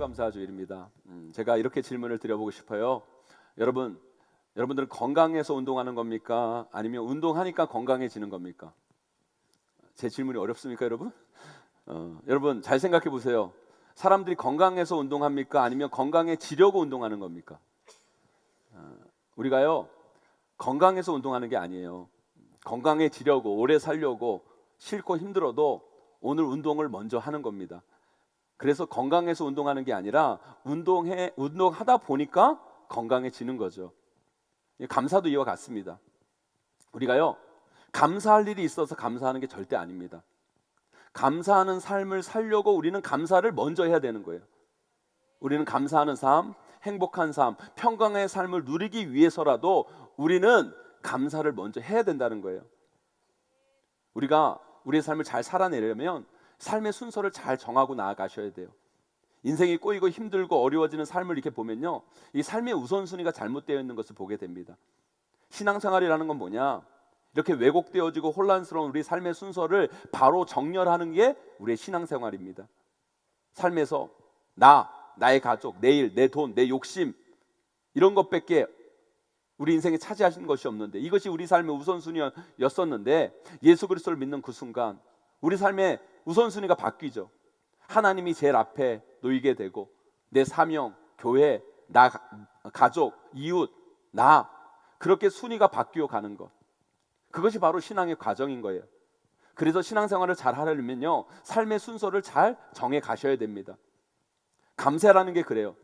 추수감사주일입니다. 제가 이렇게 질문을 드려보고 싶어요. 여러분들은 건강해서 운동하는 겁니까? 아니면 운동하니까 건강해지는 겁니까? 제 질문이 어렵습니까, 여러분? 여러분 잘 생각해 보세요. 사람들이 건강해서 운동합니까? 아니면 건강해지려고 운동하는 겁니까? 우리가요, 건강해서 운동하는 게 아니에요. 건강해지려고, 오래 살려고, 싫고 힘들어도 오늘 운동을 먼저 하는 겁니다. 그래서 건강해서 운동하는 게 아니라 운동하다 보니까 건강해지는 거죠. 감사도 이와 같습니다. 우리가요, 감사할 일이 있어서 감사하는 게 절대 아닙니다. 감사하는 삶을 살려고 우리는 감사를 먼저 해야 되는 거예요. 우리는 감사하는 삶, 행복한 삶, 평강의 삶을 누리기 위해서라도 우리는 감사를 먼저 해야 된다는 거예요. 우리가 우리의 삶을 잘 살아내려면 삶의 순서를 잘 정하고 나아가셔야 돼요. 인생이 꼬이고 힘들고 어려워지는 삶을 이렇게 보면요, 이 삶의 우선순위가 잘못되어 있는 것을 보게 됩니다. 신앙생활이라는 건 뭐냐? 이렇게 왜곡되어지고 혼란스러운 우리 삶의 순서를 바로 정렬하는 게 우리의 신앙생활입니다. 삶에서 나의 가족, 내 일, 내 돈, 내 욕심, 이런 것밖에 우리 인생에 차지하신 것이 없는데, 이것이 우리 삶의 우선순위였었는데, 예수 그리스도를 믿는 그 순간 우리 삶의 우선순위가 바뀌죠. 하나님이 제일 앞에 놓이게 되고, 내 사명, 교회, 나 가족, 이웃, 나, 그렇게 순위가 바뀌어 가는 것, 그것이 바로 신앙의 과정인 거예요. 그래서 신앙생활을 잘 하려면요, 삶의 순서를 잘 정해 가셔야 됩니다. 감사라는 게 그래요.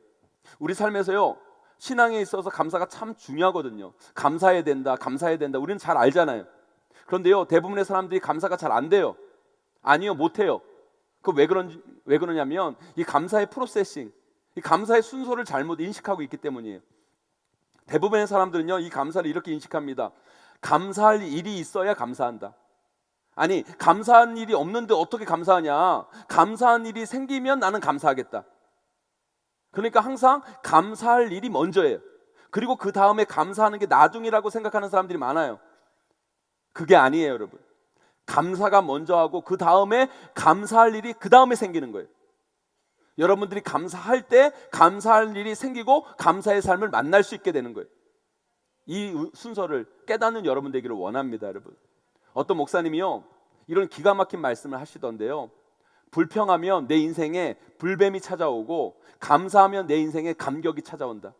우리 삶에서요, 신앙에 있어서 감사가 참 중요하거든요. 감사해야 된다, 감사해야 된다, 우리는 잘 알잖아요. 그런데요, 대부분의 사람들이 감사가 잘 안 돼요. 아니요, 못해요. 그 왜 그러냐면 이 감사의 프로세싱, 이 감사의 순서를 잘못 인식하고 있기 때문이에요. 대부분의 사람들은요, 이 감사를 이렇게 인식합니다. 감사할 일이 있어야 감사한다. 아니, 감사한 일이 없는데 어떻게 감사하냐? 감사한 일이 생기면 나는 감사하겠다. 그러니까 항상 감사할 일이 먼저예요. 그리고 그 다음에 감사하는 게 나중이라고 생각하는 사람들이 많아요. 그게 아니에요, 여러분. 감사가 먼저 하고 그 다음에 감사할 일이 그 다음에 생기는 거예요. 여러분들이 감사할 때 감사할 일이 생기고 감사의 삶을 만날 수 있게 되는 거예요. 이 순서를 깨닫는 여러분 되기를 원합니다, 여러분. 어떤 목사님이요, 이런 기가 막힌 말씀을 하시던데요, 불평하면 내 인생에 불뱀이 찾아오고 감사하면 내 인생에 감격이 찾아온다.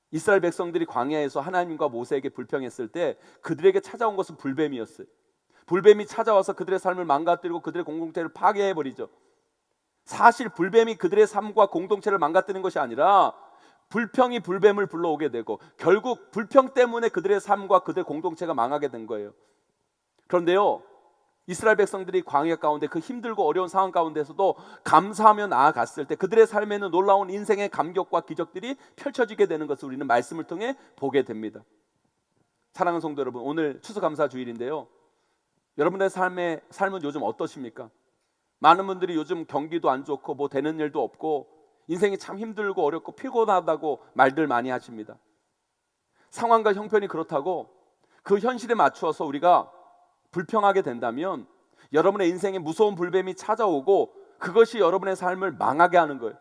이스라엘 백성들이 광야에서 하나님과 모세에게 불평했을 때 그들에게 찾아온 것은 불뱀이었어요. 불뱀이 찾아와서 그들의 삶을 망가뜨리고 그들의 공동체를 파괴해버리죠. 사실 불뱀이 그들의 삶과 공동체를 망가뜨리는 것이 아니라 불평이 불뱀을 불러오게 되고 결국 불평 때문에 그들의 삶과 그들의 공동체가 망하게 된 거예요. 그런데요, 이스라엘 백성들이 광야 가운데 그 힘들고 어려운 상황 가운데서도 감사하며 나아갔을 때 그들의 삶에는 놀라운 인생의 감격과 기적들이 펼쳐지게 되는 것을 우리는 말씀을 통해 보게 됩니다. 사랑하는 성도 여러분, 오늘 추수감사주일인데요, 여러분의 삶은 요즘 어떠십니까? 많은 분들이 요즘 경기도 안 좋고 뭐 되는 일도 없고 인생이 참 힘들고 어렵고 피곤하다고 말들 많이 하십니다. 상황과 형편이 그렇다고 그 현실에 맞추어서 우리가 불평하게 된다면 여러분의 인생에 무서운 불뱀이 찾아오고 그것이 여러분의 삶을 망하게 하는 거예요.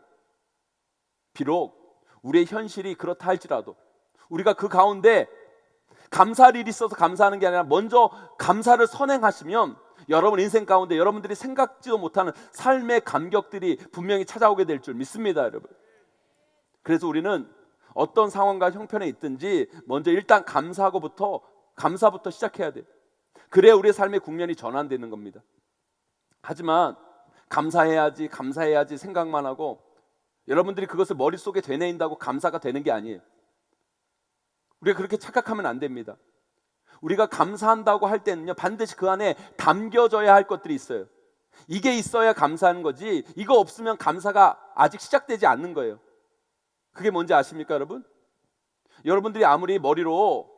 비록 우리의 현실이 그렇다 할지라도 우리가 그 가운데 감사할 일이 있어서 감사하는 게 아니라 먼저 감사를 선행하시면 여러분 인생 가운데 여러분들이 생각지도 못하는 삶의 감격들이 분명히 찾아오게 될 줄 믿습니다, 여러분. 그래서 우리는 어떤 상황과 형편에 있든지 먼저 일단 감사부터 시작해야 돼요. 그래야 우리의 삶의 국면이 전환되는 겁니다. 하지만 감사해야지 생각만 하고 여러분들이 그것을 머릿속에 되뇌인다고 감사가 되는 게 아니에요. 우리가 그렇게 착각하면 안 됩니다. 우리가 감사한다고 할 때는요, 반드시 그 안에 담겨져야 할 것들이 있어요. 이게 있어야 감사하는 거지, 이거 없으면 감사가 아직 시작되지 않는 거예요. 그게 뭔지 아십니까, 여러분? 여러분들이 아무리 머리로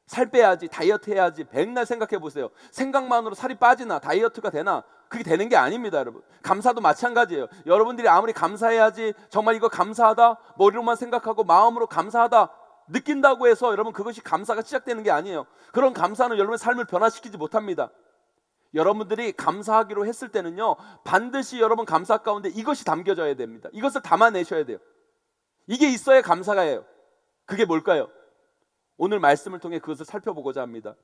살 빼야지, 다이어트 해야지 백날 생각해 보세요. 생각만으로 살이 빠지나 다이어트가 되나? 그게 되는 게 아닙니다, 여러분. 감사도 마찬가지예요. 여러분들이 아무리 감사해야지, 정말 이거 감사하다 머리로만 생각하고 마음으로 감사하다 느낀다고 해서 여러분 그것이 감사가 시작되는 게 아니에요. 그런 감사는 여러분의 삶을 변화시키지 못합니다. 여러분들이 감사하기로 했을 때는요, 반드시 여러분 감사 가운데 이것이 담겨져야 됩니다. 이것을 담아내셔야 돼요. 이게 있어야 감사가 해요. 그게 뭘까요? 오늘 말씀을 통해 그것을 살펴보고자 합니다.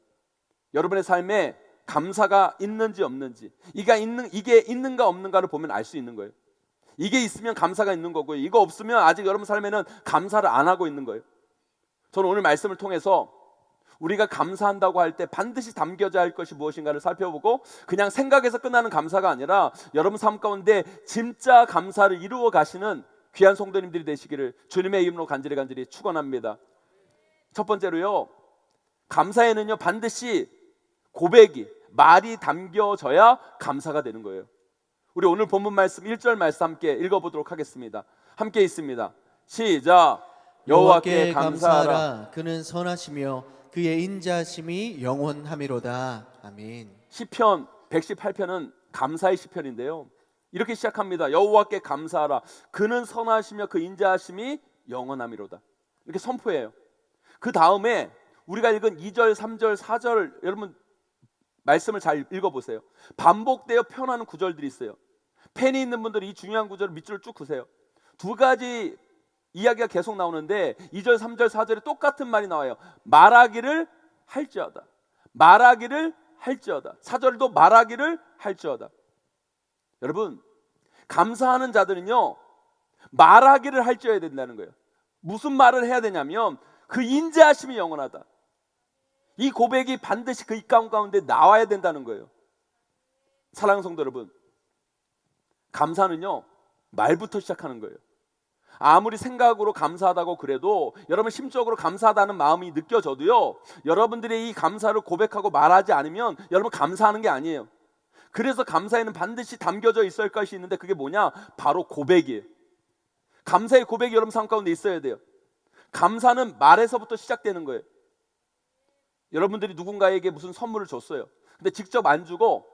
여러분의 삶에 감사가 있는지 없는지, 이게 있는가 없는가를 보면 알 수 있는 거예요. 이게 있으면 감사가 있는 거고요, 이거 없으면 아직 여러분 삶에는 감사를 안 하고 있는 거예요. 저는 오늘 말씀을 통해서 우리가 감사한다고 할 때 반드시 담겨져야 할 것이 무엇인가를 살펴보고, 그냥 생각에서 끝나는 감사가 아니라 여러분 삶 가운데 진짜 감사를 이루어 가시는 귀한 성도님들이 되시기를 주님의 이름으로 간절히 축원합니다. 첫 번째로요, 감사에는요 반드시 고백이, 말이 담겨져야 감사가 되는 거예요. 우리 오늘 본문 말씀 1절 말씀 함께 읽어보도록 하겠습니다. 함께 있습니다. 시작. 여호와께 감사하라. 그는 선하시며 그의 인자하심이 영원하미로다. 아멘. 시편 118편은 감사의 시편인데요, 이렇게 시작합니다. 여호와께 감사하라. 그는 선하시며 그 인자하심이 영원하미로다. 이렇게 선포해요. 그 다음에 우리가 읽은 2절, 3절, 4절 여러분 말씀을 잘 읽어보세요. 반복되어 표현하는 구절들이 있어요. 펜이 있는 분들이 이 중요한 구절을 밑줄을 쭉 그세요. 두 가지 이야기가 계속 나오는데 2절, 3절, 4절에 똑같은 말이 나와요. 말하기를 할지어다. 말하기를 할지어다. 4절도 말하기를 할지어다. 여러분, 감사하는 자들은요 말하기를 할지어야 된다는 거예요. 무슨 말을 해야 되냐면 그 인자하심이 영원하다. 이 고백이 반드시 그 입가운 가운데 나와야 된다는 거예요. 사랑하는 성도 여러분, 감사는요 말부터 시작하는 거예요. 아무리 생각으로 감사하다고 그래도 여러분 심적으로 감사하다는 마음이 느껴져도요, 여러분들이 이 감사를 고백하고 말하지 않으면 여러분 감사하는 게 아니에요. 그래서 감사에는 반드시 담겨져 있을 것이 있는데, 그게 뭐냐? 바로 고백이에요. 감사의 고백이 여러분 삶 가운데 있어야 돼요. 감사는 말에서부터 시작되는 거예요. 여러분들이 누군가에게 무슨 선물을 줬어요. 근데 직접 안 주고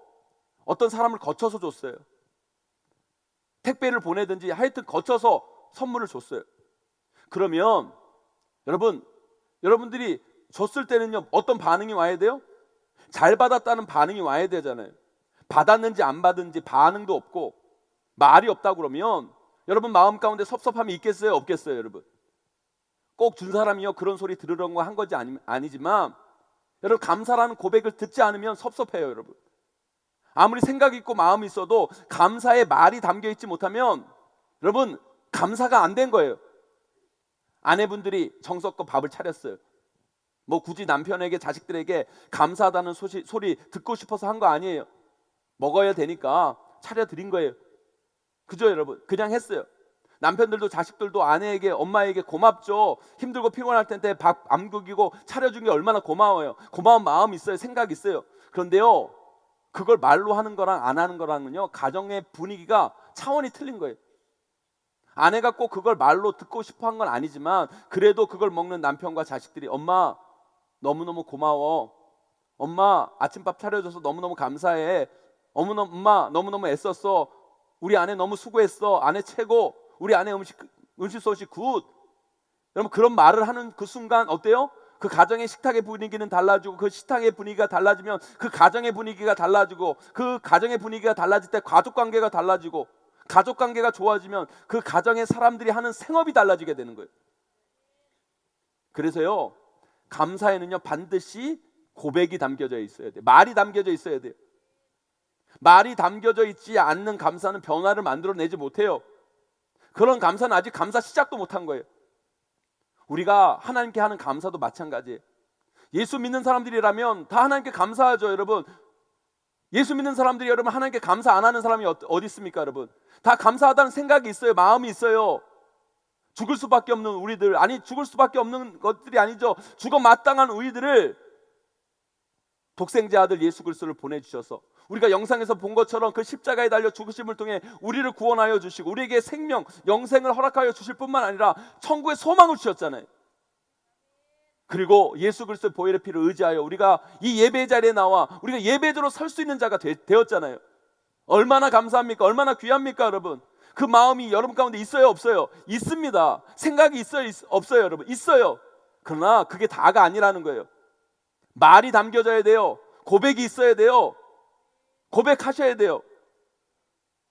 어떤 사람을 거쳐서 줬어요. 택배를 보내든지 하여튼 거쳐서 선물을 줬어요. 그러면 여러분들이 줬을 때는요 어떤 반응이 와야 돼요? 잘 받았다는 반응이 와야 되잖아요. 받았는지 안 받은지 반응도 없고 말이 없다 그러면 여러분 마음 가운데 섭섭함이 있겠어요, 없겠어요? 여러분, 꼭 준 사람이요 그런 소리 들으려고 한 거지 아니지만 여러분 감사라는 고백을 듣지 않으면 섭섭해요. 여러분, 아무리 생각이 있고 마음이 있어도 감사의 말이 담겨 있지 못하면 여러분 감사가 안 된 거예요. 아내분들이 정성껏 밥을 차렸어요. 뭐 굳이 남편에게 자식들에게 감사하다는 소리 듣고 싶어서 한 거 아니에요. 먹어야 되니까 차려드린 거예요. 그죠 여러분? 그냥 했어요. 남편들도 자식들도 아내에게, 엄마에게 고맙죠. 힘들고 피곤할 텐데 밥 안 먹이고 차려준 게 얼마나 고마워요. 고마운 마음이 있어요. 생각이 있어요. 그런데요 그걸 말로 하는 거랑 안 하는 거랑은요 가정의 분위기가 차원이 틀린 거예요. 아내가 꼭 그걸 말로 듣고 싶어 한 건 아니지만 그래도 그걸 먹는 남편과 자식들이 엄마 너무너무 고마워, 엄마 아침밥 차려줘서 너무너무 감사해, 엄마 너무너무 애썼어, 우리 아내 너무 수고했어, 아내 최고, 우리 아내 음식 솜씨 굿. 여러분 그런 말을 하는 그 순간 어때요? 그 가정의 식탁의 분위기는 달라지고, 그 식탁의 분위기가 달라지면 그 가정의 분위기가 달라지고, 그 가정의 분위기가 달라질 때 가족관계가 달라지고, 가족관계가 좋아지면 그 가정의 사람들이 하는 생업이 달라지게 되는 거예요. 그래서요 감사에는요 반드시 고백이 담겨져 있어야 돼요. 말이 담겨져 있어야 돼요. 말이 담겨져 있지 않는 감사는 변화를 만들어내지 못해요. 그런 감사는 아직 감사 시작도 못한 거예요. 우리가 하나님께 하는 감사도 마찬가지예요. 예수 믿는 사람들이라면 다 하나님께 감사하죠. 여러분, 예수 믿는 사람들이 여러분 하나님께 감사 안 하는 사람이 어디 있습니까? 여러분, 다 감사하다는 생각이 있어요. 마음이 있어요. 죽을 수밖에 없는 우리들, 아니 죽을 수밖에 없는 것들이 아니죠. 죽어 마땅한 우리들을 독생자 아들 예수 그리스도를 보내주셔서 우리가 영상에서 본 것처럼 그 십자가에 달려 죽으심을 통해 우리를 구원하여 주시고 우리에게 생명, 영생을 허락하여 주실 뿐만 아니라 천국의 소망을 주셨잖아요. 그리고 예수 그리스도의 보혈의 피를 의지하여 우리가 이 예배 자리에 나와 우리가 예배자로 설 수 있는 자가 되었잖아요. 얼마나 감사합니까? 얼마나 귀합니까? 여러분, 그 마음이 여러분 가운데 있어요, 없어요? 있습니다. 생각이 있어요, 없어요? 여러분, 있어요. 그러나 그게 다가 아니라는 거예요. 말이 담겨져야 돼요. 고백이 있어야 돼요. 고백하셔야 돼요.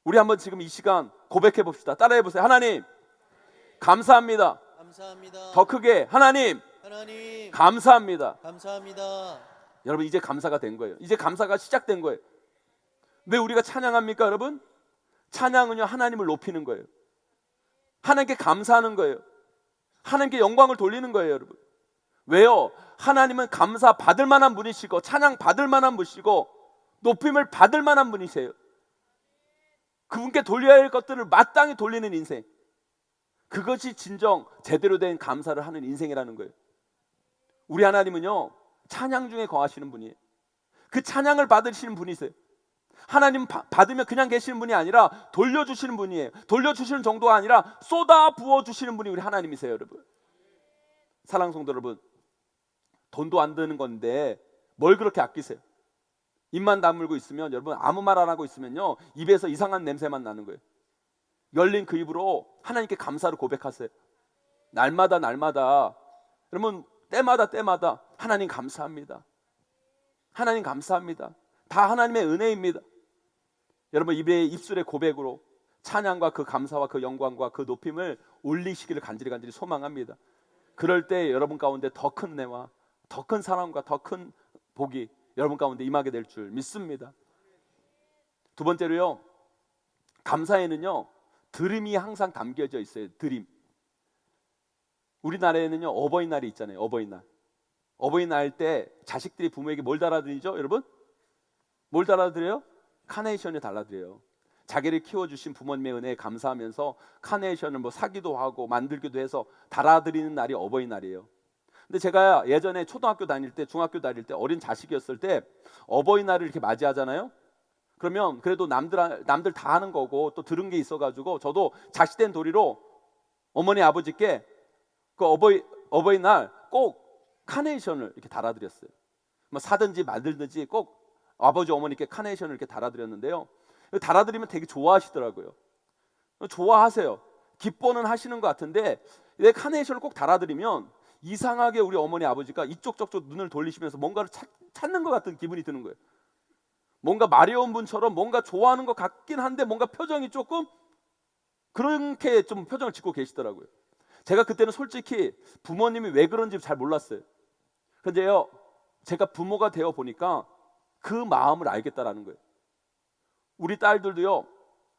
우리 한번 지금 이 시간 고백해 봅시다. 따라해 보세요. 하나님 감사합니다. 감사합니다. 더 크게 하나님 하나님 감사합니다. 감사합니다. 여러분 이제 감사가 된 거예요. 이제 감사가 시작된 거예요. 왜 우리가 찬양합니까 여러분? 찬양은요 하나님을 높이는 거예요. 하나님께 감사하는 거예요. 하나님께 영광을 돌리는 거예요 여러분. 왜요? 하나님은 감사 받을 만한 분이시고 찬양 받을 만한 분이시고 높임을 받을 만한 분이세요. 그분께 돌려야 할 것들을 마땅히 돌리는 인생, 그것이 진정 제대로 된 감사를 하는 인생이라는 거예요. 우리 하나님은요 찬양 중에 거하시는 분이에요. 그 찬양을 받으시는 분이세요. 하나님 받으면 그냥 계시는 분이 아니라 돌려주시는 분이에요. 돌려주시는 정도가 아니라 쏟아 부어주시는 분이 우리 하나님이세요 여러분. 사랑하는 성도 여러분, 돈도 안 드는 건데 뭘 그렇게 아끼세요? 입만 다물고 있으면, 여러분 아무 말 안 하고 있으면요 입에서 이상한 냄새만 나는 거예요. 열린 그 입으로 하나님께 감사를 고백하세요. 날마다 여러분 때마다 하나님 감사합니다. 하나님 감사합니다. 다 하나님의 은혜입니다. 여러분 입술의 고백으로 찬양과 그 감사와 그 영광과 그 높임을 올리시기를 간절히 소망합니다. 그럴 때 여러분 가운데 더 큰 은혜와 더 큰 사랑과 더 큰 복이 여러분 가운데 임하게 될 줄 믿습니다. 두 번째로요, 감사에는요 드림이 항상 담겨져 있어요. 드림. 우리나라에는요 어버이날이 있잖아요. 어버이날 때 자식들이 부모에게 뭘 달아드리죠 여러분? 뭘 달아드려요? 카네이션을 달아드려요. 자기를 키워주신 부모님의 은혜에 감사하면서 카네이션을 뭐 사기도 하고 만들기도 해서 달아드리는 날이 어버이날이에요. 근데 제가 예전에 초등학교 다닐 때, 중학교 다닐 때, 어린 자식이었을 때 어버이날을 이렇게 맞이하잖아요. 그러면 그래도 남들 다 하는 거고 또 들은 게 있어가지고 저도 자식된 도리로 어머니 아버지께 그 어버이날 꼭 카네이션을 이렇게 달아드렸어요. 뭐 사든지 만들든지 꼭 아버지 어머니께 카네이션을 이렇게 달아드렸는데요, 달아드리면 되게 좋아하시더라고요. 좋아하세요. 기뻐는 하시는 것 같은데 내 카네이션을 꼭 달아드리면 이상하게 우리 어머니 아버지가 이쪽 저쪽 눈을 돌리시면서 뭔가를 찾는 것 같은 기분이 드는 거예요. 뭔가 마려운 분처럼 뭔가 좋아하는 것 같긴 한데 뭔가 표정이 조금 그렇게 좀 표정을 짓고 계시더라고요. 제가 그때는 솔직히 부모님이 왜 그런지 잘 몰랐어요. 그런데요 제가 부모가 되어 보니까 그 마음을 알겠다라는 거예요. 우리 딸들도요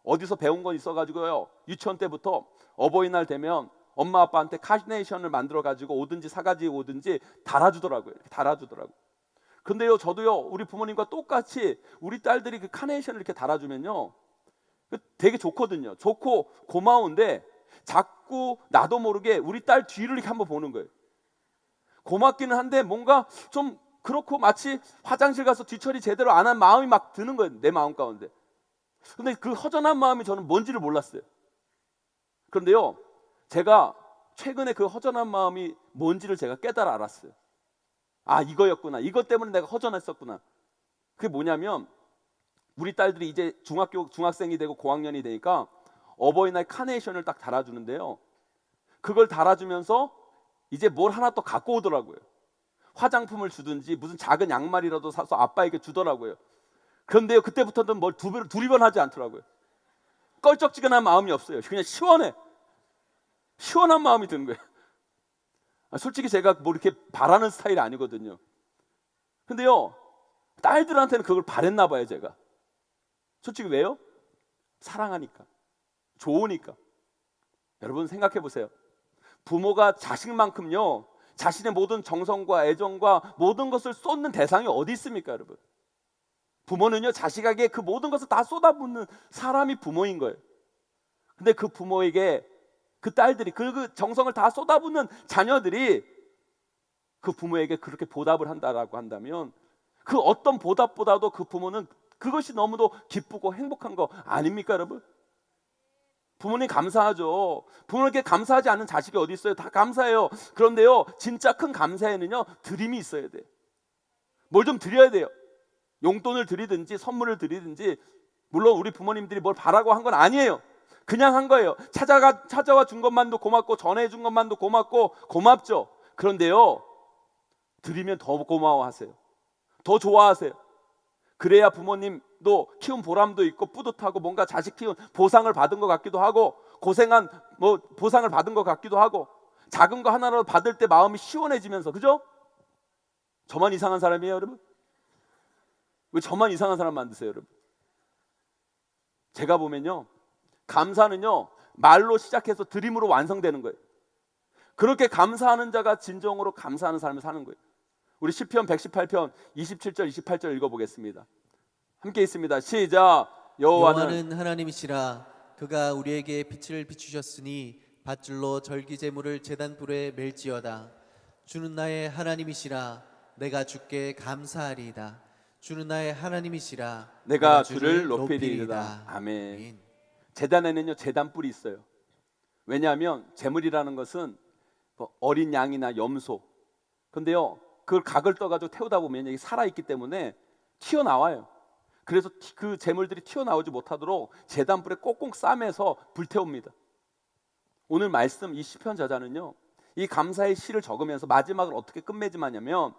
어디서 배운 건 있어가지고요 유치원 때부터 어버이날 되면 엄마 아빠한테 카네이션을 만들어 가지고 오든지 사가지고 오든지 달아주더라고요. 근데요 저도요 우리 부모님과 똑같이 우리 딸들이 그 카네이션을 이렇게 달아주면요 되게 좋거든요. 좋고 고마운데 자꾸 나도 모르게 우리 딸 뒤를 이렇게 한번 보는 거예요. 고맙기는 한데 뭔가 좀 그렇고 마치 화장실 가서 뒤처리 제대로 안 한 마음이 막 드는 거예요. 내 마음 가운데. 근데 그 허전한 마음이 저는 뭔지를 몰랐어요. 그런데요 제가 최근에 그 허전한 마음이 뭔지를 제가 깨달아 알았어요. 아 이거였구나. 이것 때문에 내가 허전했었구나. 그게 뭐냐면 우리 딸들이 이제 중학생이 되고 고학년이 되니까 어버이날 카네이션을 딱 달아주는데요, 그걸 달아주면서 이제 뭘 하나 또 갖고 오더라고요. 화장품을 주든지 무슨 작은 양말이라도 사서 아빠에게 주더라고요. 그런데요 그때부터는 뭘 두리번 하지 않더라고요. 껄쩍지근한 마음이 없어요. 그냥 시원한 마음이 드는 거예요. 솔직히 제가 뭐 이렇게 바라는 스타일이 아니거든요. 근데요 딸들한테는 그걸 바랬나 봐요. 제가 솔직히 왜요? 사랑하니까, 좋으니까. 여러분 생각해 보세요. 부모가 자식만큼요 자신의 모든 정성과 애정과 모든 것을 쏟는 대상이 어디 있습니까 여러분? 부모는요 자식에게 그 모든 것을 다 쏟아붓는 사람이 부모인 거예요. 근데 그 부모에게 그 딸들이 그 정성을 다 쏟아붓는 자녀들이 그 부모에게 그렇게 보답을 한다라고 한다면 그 어떤 보답보다도 그 부모는 그것이 너무도 기쁘고 행복한 거 아닙니까 여러분? 부모님 감사하죠. 부모님께 감사하지 않는 자식이 어디 있어요? 다 감사해요. 그런데요 진짜 큰 감사에는요 드림이 있어야 돼요. 뭘 좀 드려야 돼요. 용돈을 드리든지 선물을 드리든지. 물론 우리 부모님들이 뭘 바라고 한 건 아니에요. 그냥 한 거예요. 찾아와 준 것만도 고맙고 전해준 것만도 고맙죠. 그런데요 드리면 더 고마워하세요. 더 좋아하세요. 그래야 부모님 자식도 키운 보람도 있고 뿌듯하고 뭔가 자식 키운 보상을 받은 것 같기도 하고 고생한 보상을 받은 것 같기도 하고 작은 거 하나라도 받을 때 마음이 시원해지면서 그죠? 저만 이상한 사람이에요 여러분? 왜 저만 이상한 사람 만드세요 여러분? 제가 보면요 감사는요 말로 시작해서 드림으로 완성되는 거예요. 그렇게 감사하는 자가 진정으로 감사하는 삶을 사는 거예요. 우리 시편 118편 27절 28절 읽어보겠습니다. 함께 있습니다. 시작. 여호와는 하나님이시라. 그가 우리에게 빛을 비추셨으니 밧줄로 절기제물을 제단불에 멜지어다. 주는 나의 하나님이시라. 내가 주께 감사하리이다. 주는 나의 하나님이시라. 내가 주를 높이리이다. 아멘. 제단에는요 제단뿔이 있어요. 왜냐하면 제물이라는 것은 어린 양이나 염소. 근데요 그걸 각을 떠가지고 태우다 보면 이게 살아있기 때문에 튀어나와요. 그래서 그 제물들이 튀어나오지 못하도록 제단불에 꼭꼭 싸매서 불태웁니다. 오늘 말씀 이 시편 저자는요 이 감사의 시를 적으면서 마지막을 어떻게 끝맺음하냐면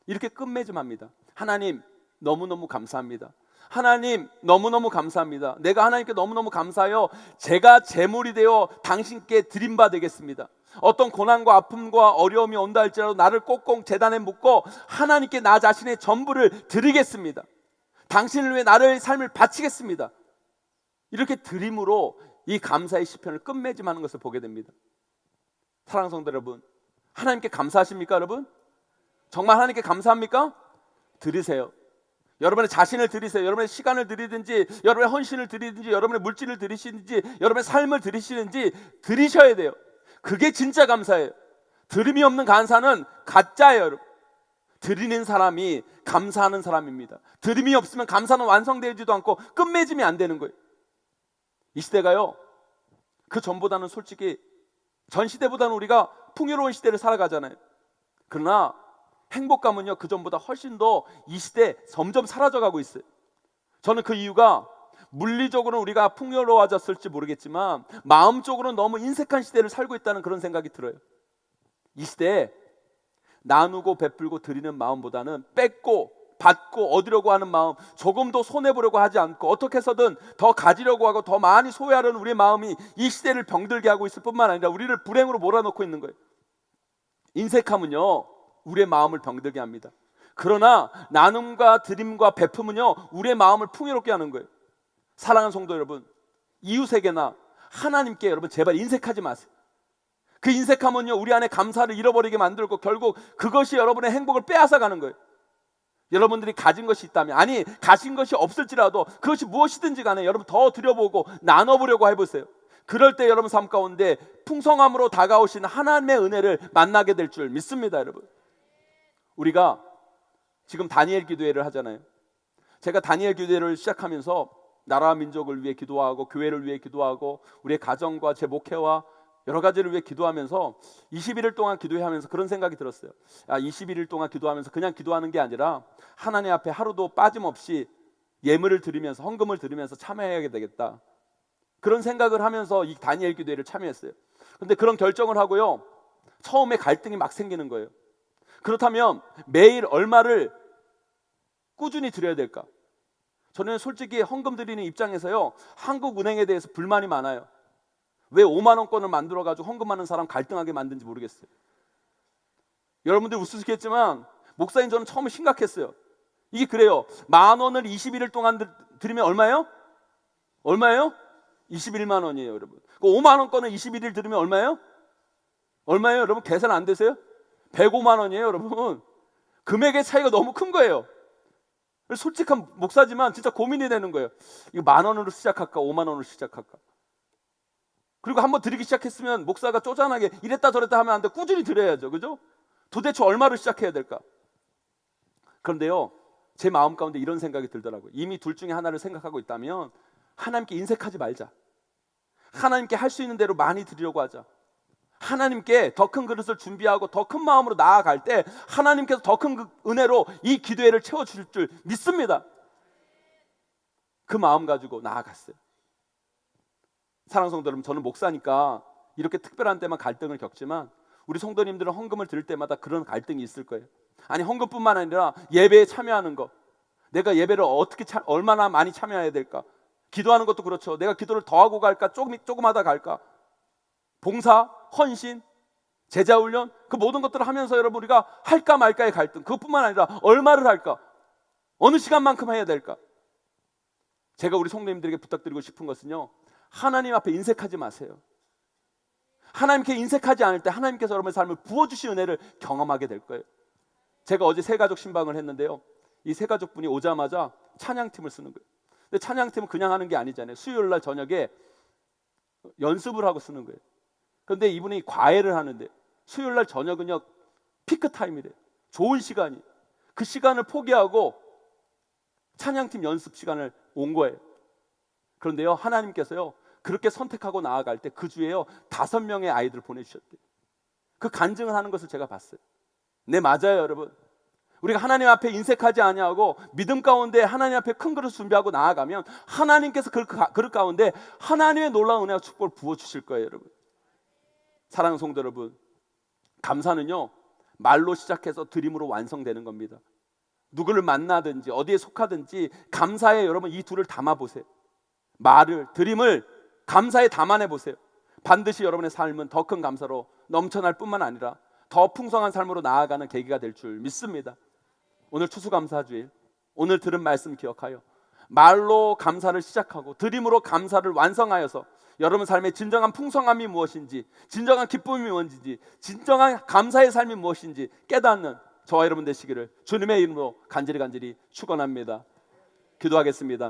이렇게 끝맺음합니다. 하나님 너무너무 감사합니다. 하나님 너무너무 감사합니다. 내가 하나님께 너무너무 감사하여 제가 제물이 되어 당신께 드림바 되겠습니다. 어떤 고난과 아픔과 어려움이 온다 할지라도 나를 꼭꼭 제단에 묶고 하나님께 나 자신의 전부를 드리겠습니다. 당신을 위해 나를 삶을 바치겠습니다. 이렇게 드림으로 이 감사의 시편을 끝맺음하는 것을 보게 됩니다. 사랑하는 성도 여러분, 하나님께 감사하십니까 여러분? 정말 하나님께 감사합니까? 드리세요. 여러분의 자신을 드리세요. 여러분의 시간을 드리든지 여러분의 헌신을 드리든지 여러분의 물질을 드리시든지 여러분의 삶을 드리시든지 드리셔야 돼요. 그게 진짜 감사예요. 드림이 없는 감사는 가짜예요 여러분. 드리는 사람이 감사하는 사람입니다. 드림이 없으면 감사는 완성되지도 않고 끝맺음이 안 되는 거예요. 이 시대가요 그 전보다는 솔직히 전 시대보다는 우리가 풍요로운 시대를 살아가잖아요. 그러나 행복감은요 그 전보다 훨씬 더 이 시대에 점점 사라져가고 있어요. 저는 그 이유가 물리적으로는 우리가 풍요로워졌을지 모르겠지만 마음적으로는 너무 인색한 시대를 살고 있다는 그런 생각이 들어요. 이 시대에 나누고 베풀고 드리는 마음보다는 뺏고 받고 얻으려고 하는 마음, 조금도 손해보려고 하지 않고 어떻게 해서든 더 가지려고 하고 더 많이 소유하려는 우리의 마음이 이 시대를 병들게 하고 있을 뿐만 아니라 우리를 불행으로 몰아넣고 있는 거예요. 인색함은요 우리의 마음을 병들게 합니다. 그러나 나눔과 드림과 베품은요 우리의 마음을 풍요롭게 하는 거예요. 사랑하는 성도 여러분, 이웃에게나 하나님께 여러분 제발 인색하지 마세요. 그 인색함은요 우리 안에 감사를 잃어버리게 만들고 결국 그것이 여러분의 행복을 빼앗아가는 거예요. 여러분들이 가진 것이 있다면, 아니 가진 것이 없을지라도 그것이 무엇이든지 간에 여러분 더 드려보고 나눠보려고 해보세요. 그럴 때 여러분 삶 가운데 풍성함으로 다가오신 하나님의 은혜를 만나게 될 줄 믿습니다. 여러분, 우리가 지금 다니엘 기도회를 하잖아요. 제가 다니엘 기도회를 시작하면서 나라와 민족을 위해 기도하고 교회를 위해 기도하고 우리의 가정과 제 목회와 여러 가지를 위해 기도하면서 21일 동안 기도하면서 그런 생각이 들었어요. 21일 동안 기도하면서 그냥 기도하는 게 아니라 하나님 앞에 하루도 빠짐없이 예물을 드리면서 헌금을 드리면서 참여해야 되겠다. 그런 생각을 하면서 이 다니엘 기도회를 참여했어요. 그런데 그런 결정을 하고요 처음에 갈등이 막 생기는 거예요. 그렇다면 매일 얼마를 꾸준히 드려야 될까? 저는 솔직히 헌금 드리는 입장에서요 한국은행에 대해서 불만이 많아요. 왜 5만 원권을 만들어가지고 헌금하는 사람 갈등하게 만든지 모르겠어요. 여러분들 우스갯지만 목사님 저는 처음에 심각했어요. 이게 그래요. 10,000원을 21일 동안 드리면 얼마예요? 얼마예요? 21만 원이에요 여러분. 그 5만 원권을 21일 드리면 얼마예요? 얼마예요 여러분? 계산 안 되세요? 105만 원이에요 여러분. 금액의 차이가 너무 큰 거예요. 솔직한 목사지만 진짜 고민이 되는 거예요. 이거 10,000원으로 시작할까 5만 원으로 시작할까. 그리고 한번 드리기 시작했으면 목사가 쪼잔하게 이랬다 저랬다 하면 안 돼. 꾸준히 드려야죠. 그죠? 도대체 얼마로 시작해야 될까? 그런데요 제 마음 가운데 이런 생각이 들더라고요. 이미 둘 중에 하나를 생각하고 있다면 하나님께 인색하지 말자. 하나님께 할 수 있는 대로 많이 드리려고 하자. 하나님께 더 큰 그릇을 준비하고 더 큰 마음으로 나아갈 때 하나님께서 더 큰 은혜로 이 기도회를 채워줄 줄 믿습니다. 그 마음 가지고 나아갔어요. 사랑하는 성도 여러분, 저는 목사니까 이렇게 특별한 때만 갈등을 겪지만 우리 성도님들은 헌금을 드릴 때마다 그런 갈등이 있을 거예요. 아니 헌금뿐만 아니라 예배에 참여하는 거, 내가 예배를 얼마나 많이 참여해야 될까? 기도하는 것도 그렇죠. 내가 기도를 더 하고 갈까? 조금 하다 갈까? 봉사, 헌신, 제자훈련, 그 모든 것들을 하면서 여러분 우리가 할까 말까의 갈등, 그것뿐만 아니라 얼마를 할까? 어느 시간만큼 해야 될까? 제가 우리 성도님들에게 부탁드리고 싶은 것은요, 하나님 앞에 인색하지 마세요. 하나님께 인색하지 않을 때 하나님께서 여러분의 삶을 부어주신 은혜를 경험하게 될 거예요. 제가 어제 새가족 신방을 했는데요, 이 새가족분이 오자마자 찬양팀을 쓰는 거예요. 근데 찬양팀은 그냥 하는 게 아니잖아요. 수요일날 저녁에 연습을 하고 쓰는 거예요. 그런데 이분이 과외를 하는데 수요일날 저녁은요 피크 타임이래요. 좋은 시간이. 그 시간을 포기하고 찬양팀 연습 시간을 온 거예요. 그런데요, 하나님께서요 그렇게 선택하고 나아갈 때 그 주에요 5명의 아이들을 보내주셨대요. 그 간증을 하는 것을 제가 봤어요. 네, 맞아요 여러분. 우리가 하나님 앞에 인색하지 아니하고 믿음 가운데 하나님 앞에 큰 그릇 준비하고 나아가면 하나님께서 그 그릇 가운데 하나님의 놀라운 은혜와 축복을 부어주실 거예요 여러분. 사랑하는 성도 여러분, 감사는요 말로 시작해서 드림으로 완성되는 겁니다. 누구를 만나든지 어디에 속하든지 감사에 여러분 이 둘을 담아보세요. 말을, 드림을 감사에 담아내 보세요. 반드시 여러분의 삶은 더 큰 감사로 넘쳐날 뿐만 아니라 더 풍성한 삶으로 나아가는 계기가 될 줄 믿습니다. 오늘 추수감사주일, 오늘 들은 말씀 기억하여 말로 감사를 시작하고 드림으로 감사를 완성하여서 여러분 삶의 진정한 풍성함이 무엇인지, 진정한 기쁨이 뭔지, 진정한 감사의 삶이 무엇인지 깨닫는 저와 여러분 되시기를 주님의 이름으로 간절히 축원합니다. 기도하겠습니다.